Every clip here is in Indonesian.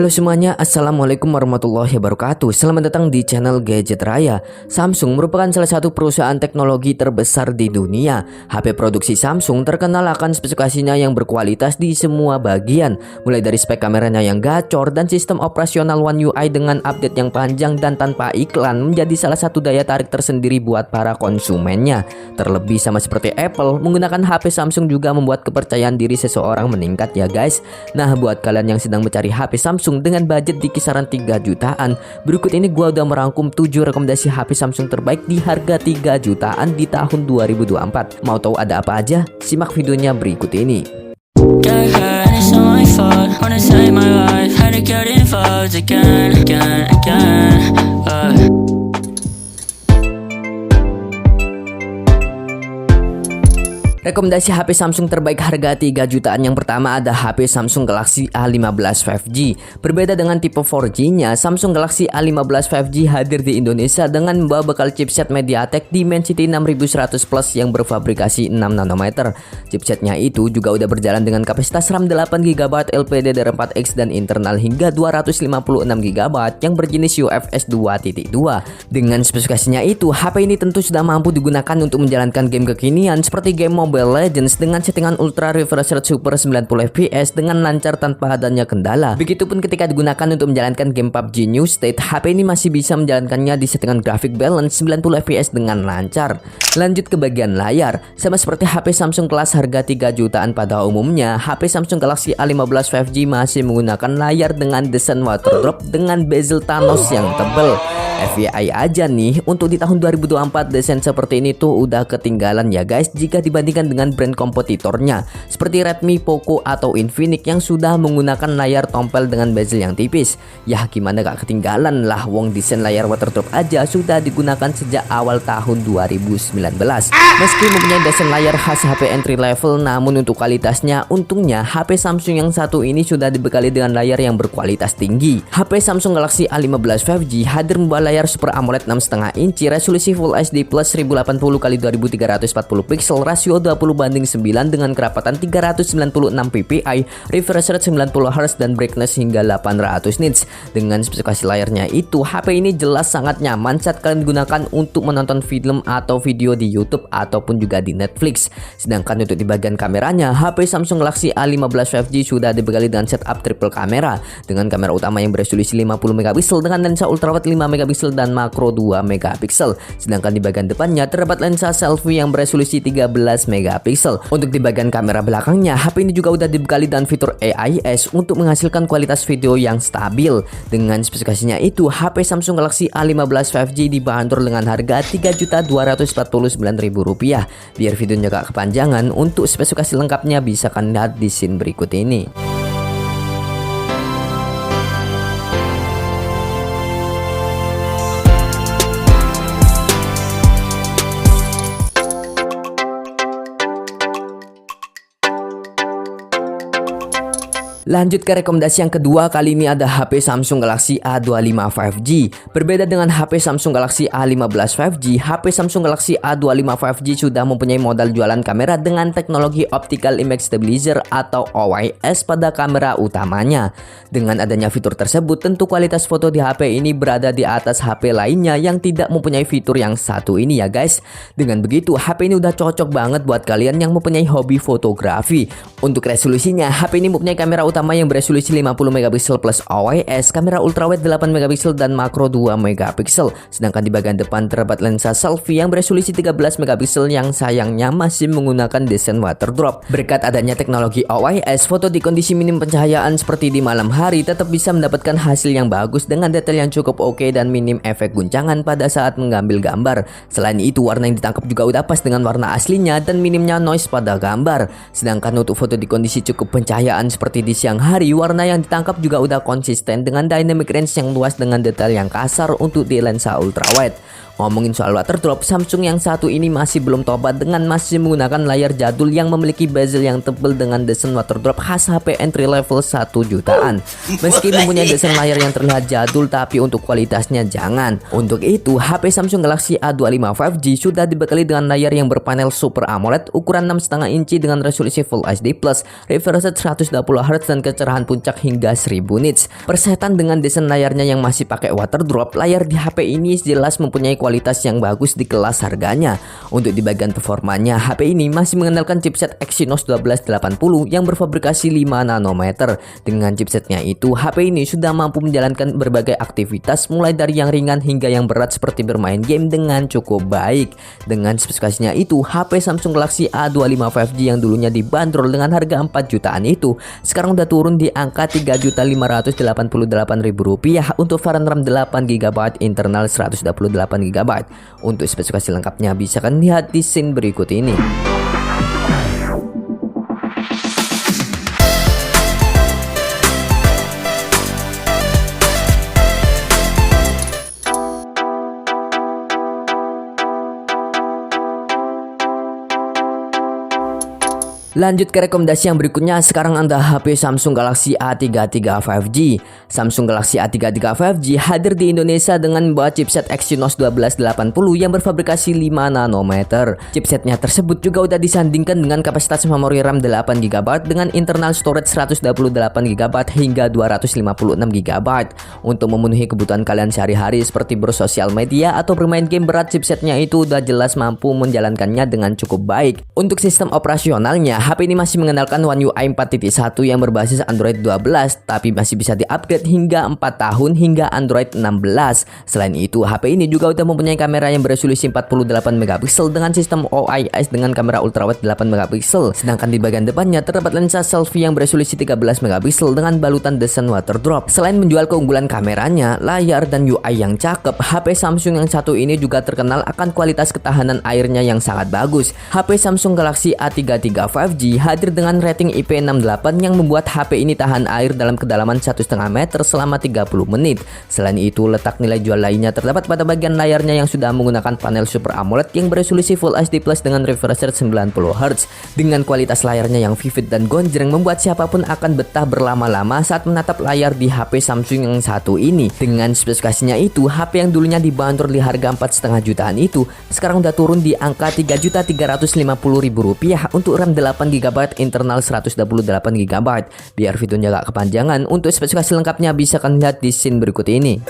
Halo semuanya, assalamualaikum warahmatullahi wabarakatuh. Selamat datang di channel Gadget Raya. Samsung merupakan salah satu perusahaan teknologi terbesar di dunia. HP produksi Samsung terkenal akan spesifikasinya yang berkualitas di semua bagian, mulai dari spek kameranya yang gacor dan sistem operasional One UI dengan update yang panjang dan tanpa iklan menjadi salah satu daya tarik tersendiri buat para konsumennya. Terlebih sama seperti Apple, menggunakan HP Samsung juga membuat kepercayaan diri seseorang meningkat ya guys. Nah, buat kalian yang sedang mencari HP Samsung dengan budget di kisaran 3 jutaan, berikut ini gua udah merangkum 7 rekomendasi HP Samsung terbaik di harga 3 jutaan di tahun 2024. Mau tahu ada apa aja? Simak videonya berikut ini. Rekomendasi HP Samsung terbaik harga 3 jutaan yang pertama ada HP Samsung Galaxy A15 5G. Berbeda dengan tipe 4G-nya, Samsung Galaxy A15 5G hadir di Indonesia dengan membawa bekal chipset MediaTek Dimensity 6100 Plus yang berfabrikasi 6 nanometer. Chipsetnya itu juga udah berjalan dengan kapasitas RAM 8GB LPDDR4X dan internal hingga 256GB yang berjenis UFS 2.2. Dengan spesifikasinya itu, HP ini tentu sudah mampu digunakan untuk menjalankan game kekinian seperti game Mobile Legends dengan settingan ultra refresh rate super 90fps dengan lancar tanpa adanya kendala. Begitupun ketika digunakan untuk menjalankan game PUBG New State, HP ini masih bisa menjalankannya di settingan graphic balance 90fps dengan lancar. Lanjut ke bagian layar, sama seperti HP Samsung kelas harga 3 jutaan pada umumnya, HP Samsung Galaxy A15 5G masih menggunakan layar dengan desain waterdrop dengan bezel Thanos yang tebal. FYI aja nih, untuk di tahun 2024 desain seperti ini tuh udah ketinggalan ya guys jika dibandingkan dengan brand kompetitornya seperti Redmi, Poco atau Infinix yang sudah menggunakan layar tompel dengan bezel yang tipis. Ya gimana gak ketinggalan lah, wong desain layar waterdrop aja sudah digunakan sejak awal tahun 2019. Meski mempunyai desain layar khas HP entry level, namun untuk kualitasnya untungnya HP Samsung yang satu ini sudah dibekali dengan layar yang berkualitas tinggi. HP Samsung Galaxy A15 5G hadir membawa layar Super AMOLED 6,5 inci, resolusi Full HD Plus 1080x2340 pixel, rasio 20:9 dengan kerapatan 396 ppi, refresh rate 90Hz dan brightness hingga 800 nits. Dengan spesifikasi layarnya itu, HP ini jelas sangat nyaman saat kalian gunakan untuk menonton film atau video di YouTube ataupun juga di Netflix. Sedangkan untuk di bagian kameranya, HP Samsung Galaxy A15 5G sudah dibekali dengan setup triple kamera dengan kamera utama yang beresolusi 50MP dengan lensa ultrawide 5MP dan makro 2MP. Sedangkan di bagian depannya terdapat lensa selfie yang beresolusi 13MP. Untuk di bagian kamera belakangnya, HP ini juga udah dibekali dengan fitur AIS untuk menghasilkan kualitas video yang stabil. Dengan spesifikasinya itu, HP Samsung Galaxy A15 5G dibanderol dengan harga Rp3.249.000. Biar videonya gak kepanjangan, untuk spesifikasi lengkapnya bisa kalian lihat di scene berikut ini. Lanjut ke rekomendasi yang kedua, kali ini ada HP Samsung Galaxy A25 5G. Berbeda dengan HP Samsung Galaxy A15 5G, HP Samsung Galaxy A25 5G sudah mempunyai modal jualan kamera dengan teknologi Optical Image Stabilizer atau OIS pada kamera utamanya. Dengan adanya fitur tersebut, tentu kualitas foto di HP ini berada di atas HP lainnya yang tidak mempunyai fitur yang satu ini ya guys. Dengan begitu, HP ini udah cocok banget buat kalian yang mempunyai hobi fotografi. Untuk resolusinya, HP ini mempunyai kamera utama yang beresolusi 50MP plus OIS, kamera ultrawide 8MP dan makro 2MP. Sedangkan di bagian depan terdapat lensa selfie yang beresolusi 13MP yang sayangnya masih menggunakan desain waterdrop. Berkat adanya teknologi OIS, foto di kondisi minim pencahayaan seperti di malam hari tetap bisa mendapatkan hasil yang bagus dengan detail yang cukup oke dan minim efek guncangan pada saat mengambil gambar. Selain itu, warna yang ditangkap juga udah pas dengan warna aslinya dan minimnya noise pada gambar. Sedangkan untuk foto di kondisi cukup pencahayaan seperti di siang hari, warna yang ditangkap juga udah konsisten dengan dynamic range yang luas dengan detail yang kasar untuk di lensa ultrawide. Ngomongin soal water drop, Samsung yang satu ini masih belum tobat dengan masih menggunakan layar jadul yang memiliki bezel yang tebal dengan desain water drop khas HP entry level 1 jutaan. Meski mempunyai desain layar yang terlihat jadul, tapi untuk kualitasnya jangan. Untuk itu, HP Samsung Galaxy A25 5G sudah dibekali dengan layar yang berpanel Super AMOLED ukuran 6,5 inci dengan resolusi Full HD+, refresh rate 120Hz dan kecerahan puncak hingga 1000 nits. Persetan dengan desain layarnya yang masih pakai water drop, layar di HP ini jelas mempunyai kualitas yang bagus di kelas harganya. Untuk di bagian performanya, HP ini masih mengandalkan chipset Exynos 1280 yang berfabrikasi 5 nanometer. Dengan chipsetnya itu, HP ini sudah mampu menjalankan berbagai aktivitas mulai dari yang ringan hingga yang berat seperti bermain game dengan cukup baik. Dengan spesifikasinya itu, HP Samsung Galaxy A25 5G yang dulunya dibanderol dengan harga 4 jutaan itu sekarang udah turun di angka Rp3.588.000 untuk varian RAM 8GB internal 128GB. Untuk spesifikasi lengkapnya bisa kalian lihat di scene berikut ini. Lanjut ke rekomendasi yang berikutnya. Sekarang ada HP Samsung Galaxy A33 5G. Samsung Galaxy A33 5G hadir di Indonesia dengan membawa chipset Exynos 1280 yang berfabrikasi 5 nanometer. Chipsetnya tersebut juga udah disandingkan dengan kapasitas memori RAM 8GB dengan internal storage 128GB hingga 256GB. Untuk memenuhi kebutuhan kalian sehari-hari seperti bersosial media atau bermain game berat, chipsetnya itu udah jelas mampu menjalankannya dengan cukup baik. Untuk sistem operasionalnya, HP ini masih mengandalkan One UI 4.1 yang berbasis Android 12, tapi masih bisa di-upgrade hingga 4 tahun hingga Android 16. Selain itu, HP ini juga udah mempunyai kamera yang beresolusi 48MP dengan sistem OIS dengan kamera ultrawide 8MP. Sedangkan di bagian depannya terdapat lensa selfie yang beresolusi 13MP dengan balutan desain water drop. Selain menjual keunggulan kameranya, layar dan UI yang cakep, HP Samsung yang satu ini juga terkenal akan kualitas ketahanan airnya yang sangat bagus. HP Samsung Galaxy A33 5G hadir dengan rating IP68 yang membuat HP ini tahan air dalam kedalaman 1,5 meter selama 30 menit. Selain itu, letak nilai jual lainnya terdapat pada bagian layarnya yang sudah menggunakan panel Super AMOLED yang beresolusi Full HD+ dengan refresh rate 90Hz. Dengan kualitas layarnya yang vivid dan gonjreng membuat siapapun akan betah berlama-lama saat menatap layar di HP Samsung yang satu ini. Dengan spesifikasinya itu, HP yang dulunya dibanderol di harga 4,5 jutaan itu sekarang udah turun di angka Rp3.350.000 untuk RAM 8GB internal 128GB. Biar videonya gak kepanjangan, untuk spesifikasi lengkapnya bisa kalian lihat di scene berikut ini.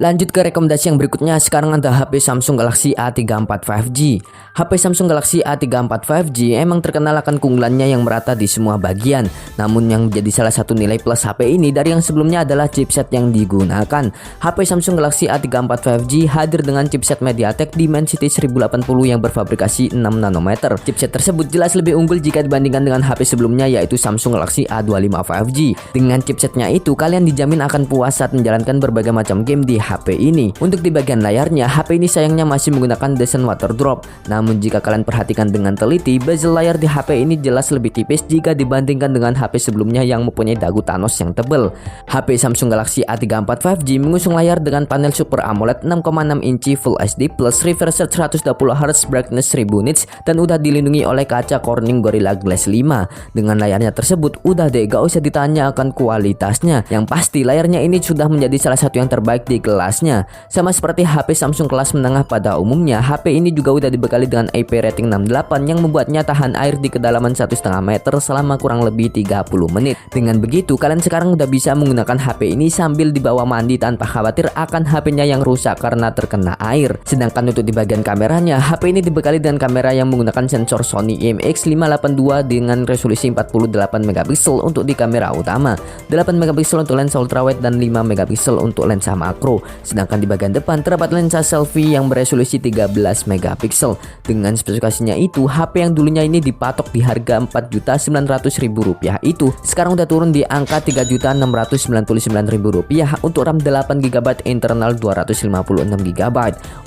Lanjut ke rekomendasi yang berikutnya. Sekarang ada HP Samsung Galaxy A34 5G. HP Samsung Galaxy A34 5G emang terkenal akan keunggulannya yang merata di semua bagian. Namun yang menjadi salah satu nilai plus HP ini dari yang sebelumnya adalah chipset yang digunakan. HP Samsung Galaxy A34 5G hadir dengan chipset MediaTek Dimensity 1080 yang berfabrikasi 6 nanometer. Chipset tersebut jelas lebih unggul jika dibandingkan dengan HP sebelumnya, yaitu Samsung Galaxy A25 5G. Dengan chipsetnya itu, kalian dijamin akan puas saat menjalankan berbagai macam game di HP ini. Untuk di bagian layarnya, HP ini sayangnya masih menggunakan desain water drop. Namun jika kalian perhatikan dengan teliti, bezel layar di HP ini jelas lebih tipis jika dibandingkan dengan HP sebelumnya yang mempunyai dagu Thanos yang tebal. HP Samsung Galaxy A34 5G mengusung layar dengan panel Super AMOLED 6,6 inci Full HD+, refresh rate 120Hz, brightness 1000 nits, dan udah dilindungi oleh kaca Corning Gorilla Glass 5. Dengan layarnya tersebut, udah deh gak usah ditanya akan kualitasnya. Yang pasti layarnya ini sudah menjadi salah satu yang terbaik di kelasnya. Sama seperti HP Samsung kelas menengah pada umumnya, HP ini juga udah dibekali dengan IP rating 68 yang membuatnya tahan air di kedalaman 1,5 meter selama kurang lebih 30 menit. Dengan begitu, kalian sekarang udah bisa menggunakan HP ini sambil dibawa mandi tanpa khawatir akan HP-nya yang rusak karena terkena air. Sedangkan untuk di bagian kameranya, HP ini dibekali dengan kamera yang menggunakan sensor Sony IMX582 dengan resolusi 48MP untuk di kamera utama, 8MP untuk lensa ultrawide dan 5MP untuk lensa makro. Sedangkan di bagian depan terdapat lensa selfie yang beresolusi 13 megapiksel. Dengan spesifikasinya itu, HP yang dulunya ini dipatok di harga Rp4.900.000 itu sekarang udah turun di angka Rp3.699.000 untuk RAM 8GB internal 256GB.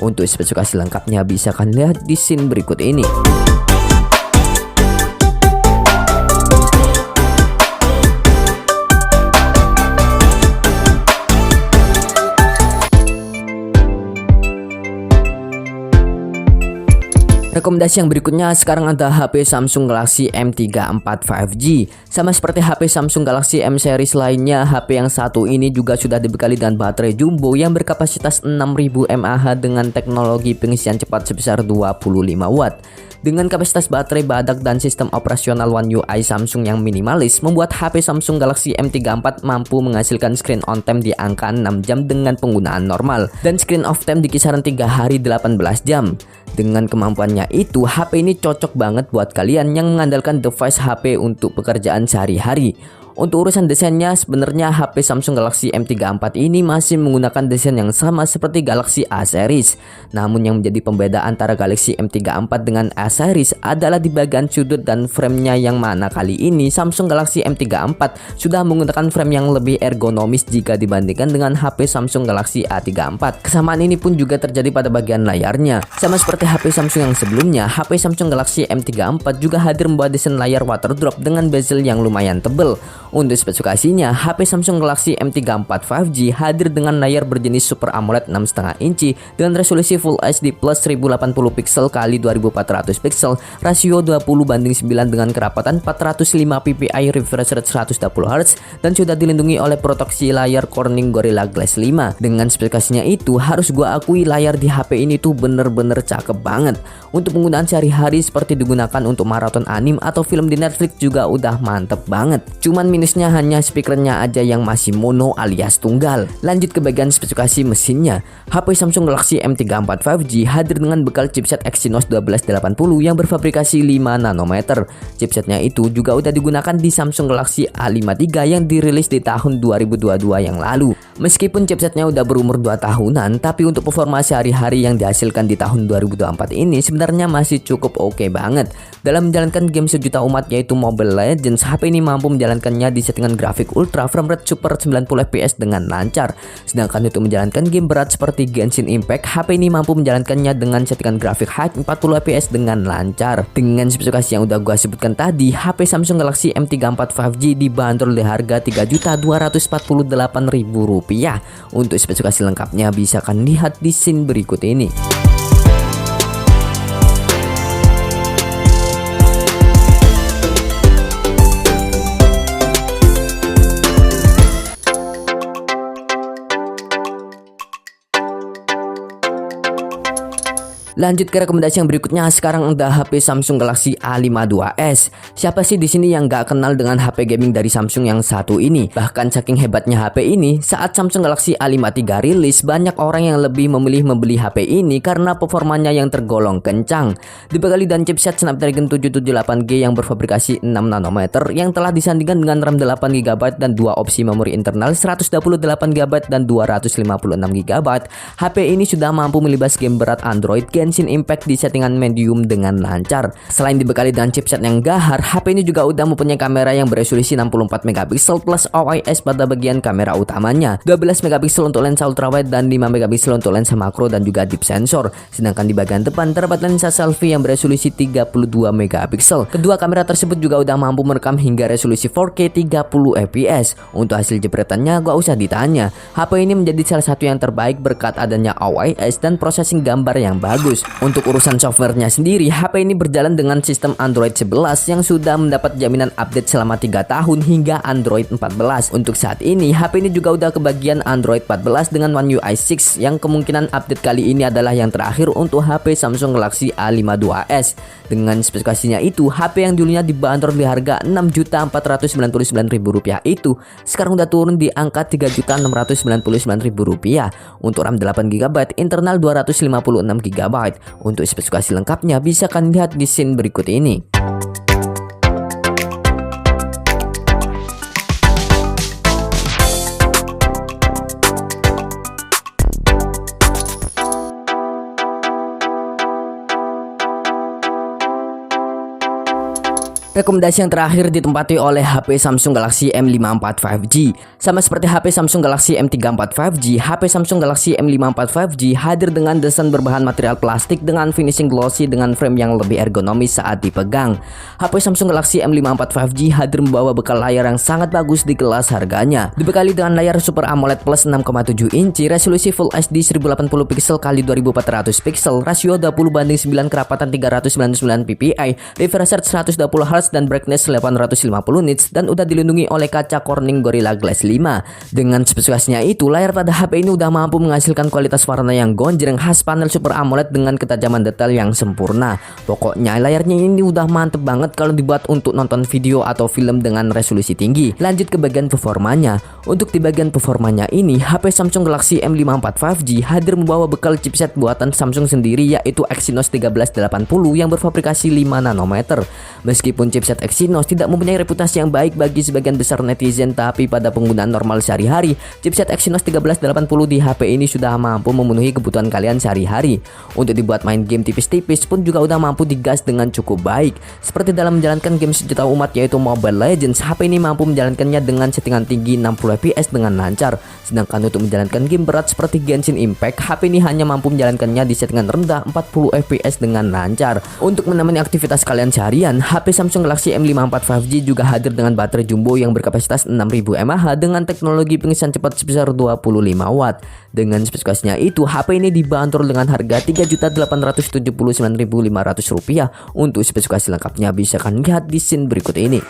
Untuk spesifikasi lengkapnya bisa kalian lihat di scene berikut ini. Rekomendasi yang berikutnya sekarang ada HP Samsung Galaxy M34 5G. Sama seperti HP Samsung Galaxy M series lainnya, HP yang satu ini juga sudah dibekali dengan baterai jumbo yang berkapasitas 6000 mAh dengan teknologi pengisian cepat sebesar 25 Watt. Dengan kapasitas baterai badak dan sistem operasional One UI Samsung yang minimalis, membuat HP Samsung Galaxy M34 mampu menghasilkan screen on time di angka 6 jam dengan penggunaan normal dan screen off time di kisaran 3 hari 18 jam. Dengan kemampuannya itu, HP ini cocok banget buat kalian yang mengandalkan device HP untuk pekerjaan sehari-hari. Untuk urusan desainnya, sebenarnya HP Samsung Galaxy M34 ini masih menggunakan desain yang sama seperti Galaxy A series. Namun yang menjadi pembeda antara Galaxy M34 dengan A series adalah di bagian sudut dan framenya, yang mana kali ini Samsung Galaxy M34 sudah menggunakan frame yang lebih ergonomis jika dibandingkan dengan HP Samsung Galaxy A34. Kesamaan ini pun juga terjadi pada bagian layarnya. Sama seperti HP Samsung yang sebelumnya, HP Samsung Galaxy M34 juga hadir membawa desain layar water drop dengan bezel yang lumayan tebal. Untuk spesifikasinya, HP Samsung Galaxy M34 5G hadir dengan layar berjenis Super AMOLED 6,5 inci dengan resolusi Full HD plus 1080 pixel x 2400 pixel, rasio 20:9 dengan kerapatan 405 ppi, refresh rate 120Hz, dan sudah dilindungi oleh proteksi layar Corning Gorilla Glass 5. Dengan spesifikasinya itu, harus gua akui layar di HP ini tuh bener-bener cakep banget. Untuk penggunaan sehari-hari seperti digunakan untuk maraton anime atau film di Netflix juga udah mantep banget. Cuman minusnya hanya speakernya aja yang masih mono alias tunggal. Lanjut ke bagian spesifikasi mesinnya. HP Samsung Galaxy M34 5G hadir dengan bekal chipset Exynos 1280 yang berfabrikasi 5 nanometer. Chipsetnya itu juga udah digunakan di Samsung Galaxy A53 yang dirilis di tahun 2022 yang lalu. Meskipun chipsetnya udah berumur 2 tahunan, tapi untuk performa sehari-hari yang dihasilkan di tahun 2024 ini sebenarnya masih cukup oke banget. Dalam menjalankan game sejuta umat yaitu Mobile Legends, HP ini mampu menjalankannya di settingan grafik ultra frame rate super 90 fps dengan lancar. Sedangkan untuk menjalankan game berat seperti Genshin Impact, HP ini mampu menjalankannya dengan settingan grafik high 40 fps dengan lancar. Dengan spesifikasi yang udah gua sebutkan tadi, HP Samsung Galaxy M34 5G dibanderol di harga Rp3.248.000. Untuk spesifikasi lengkapnya bisa kalian lihat di scene berikut ini. Lanjut ke rekomendasi yang berikutnya, sekarang ada HP Samsung Galaxy A52s. Siapa sih di sini yang gak kenal dengan HP gaming dari Samsung yang satu ini? Bahkan saking hebatnya HP ini, saat Samsung Galaxy A53 rilis, banyak orang yang lebih memilih membeli HP ini karena performanya yang tergolong kencang. Dibekali dan chipset Snapdragon 778G yang berfabrikasi 6 nanometer yang telah disandingkan dengan RAM 8GB dan dua opsi memori internal 128GB dan 256GB. HP ini sudah mampu melibas game berat Android Genshin Impact di settingan medium dengan lancar. Selain dibekali dengan chipset yang gahar, HP ini juga udah mempunyai kamera yang beresolusi 64 megapiksel plus OIS pada bagian kamera utamanya, 12 megapiksel untuk lensa ultrawide dan 5 megapiksel untuk lensa makro dan juga deep sensor. Sedangkan di bagian depan terdapat lensa selfie yang beresolusi 32 megapiksel. Kedua kamera tersebut juga udah mampu merekam hingga resolusi 4K 30 fps. Untuk hasil jepretannya gak usah ditanya, HP ini menjadi salah satu yang terbaik berkat adanya OIS dan processing gambar yang bagus. Untuk urusan softwarenya sendiri, HP ini berjalan dengan sistem Android 11 yang sudah mendapat jaminan update selama 3 tahun hingga Android 14. Untuk saat ini, HP ini juga udah kebagian Android 14 dengan One UI 6 yang kemungkinan update kali ini adalah yang terakhir untuk HP Samsung Galaxy A52s. Dengan spesifikasinya itu, HP yang dulunya dibanderol di harga Rp6.499.000 itu sekarang udah turun di angka Rp3.699.000. Untuk RAM 8GB, internal 256GB. Untuk spesifikasi lengkapnya bisa kalian lihat di scene berikut ini. Rekomendasi yang terakhir ditempati oleh HP Samsung Galaxy M54 5G. Sama seperti HP Samsung Galaxy M34 5G, HP Samsung Galaxy M54 5G hadir dengan desain berbahan material plastik dengan finishing glossy dengan frame yang lebih ergonomis saat dipegang. HP Samsung Galaxy M54 5G hadir membawa bekal layar yang sangat bagus di kelas harganya. Dibekali dengan layar Super AMOLED Plus 6,7 inci, resolusi Full HD 1080 pixel x 2400 pixel, rasio 20:9 kerapatan 399 ppi, refresh rate 120 Hz dan brightness 850 nits, dan udah dilindungi oleh kaca Corning Gorilla Glass 5. Dengan spesifikasinya itu, layar pada HP ini udah mampu menghasilkan kualitas warna yang gonjreng khas panel Super AMOLED dengan ketajaman detail yang sempurna. Pokoknya layarnya ini udah mantep banget kalau dibuat untuk nonton video atau film dengan resolusi tinggi. Lanjut ke bagian performanya. Untuk di bagian performanya ini, HP Samsung Galaxy M54 5G hadir membawa bekal chipset buatan Samsung sendiri, yaitu Exynos 1380 yang berfabrikasi 5 nanometer. Meskipun chipset Exynos tidak mempunyai reputasi yang baik bagi sebagian besar netizen, tapi pada penggunaan normal sehari-hari, chipset Exynos 1380 di HP ini sudah mampu memenuhi kebutuhan kalian sehari-hari. Untuk dibuat main game tipis-tipis pun juga udah mampu digas dengan cukup baik. Seperti dalam menjalankan game sejuta umat yaitu Mobile Legends, HP ini mampu menjalankannya dengan settingan tinggi 60 fps dengan lancar. Sedangkan untuk menjalankan game berat seperti Genshin Impact, HP ini hanya mampu menjalankannya di settingan rendah 40 fps dengan lancar. Untuk menemani aktivitas kalian seharian, HP Samsung Galaxy M54 5G juga hadir dengan baterai jumbo yang berkapasitas 6000 mAh dengan teknologi pengisian cepat sebesar 25 watt. Dengan spesifikasinya itu, HP ini dibanderol dengan harga Rp3.879.500. Untuk spesifikasi lengkapnya bisa kalian lihat di scene berikut ini.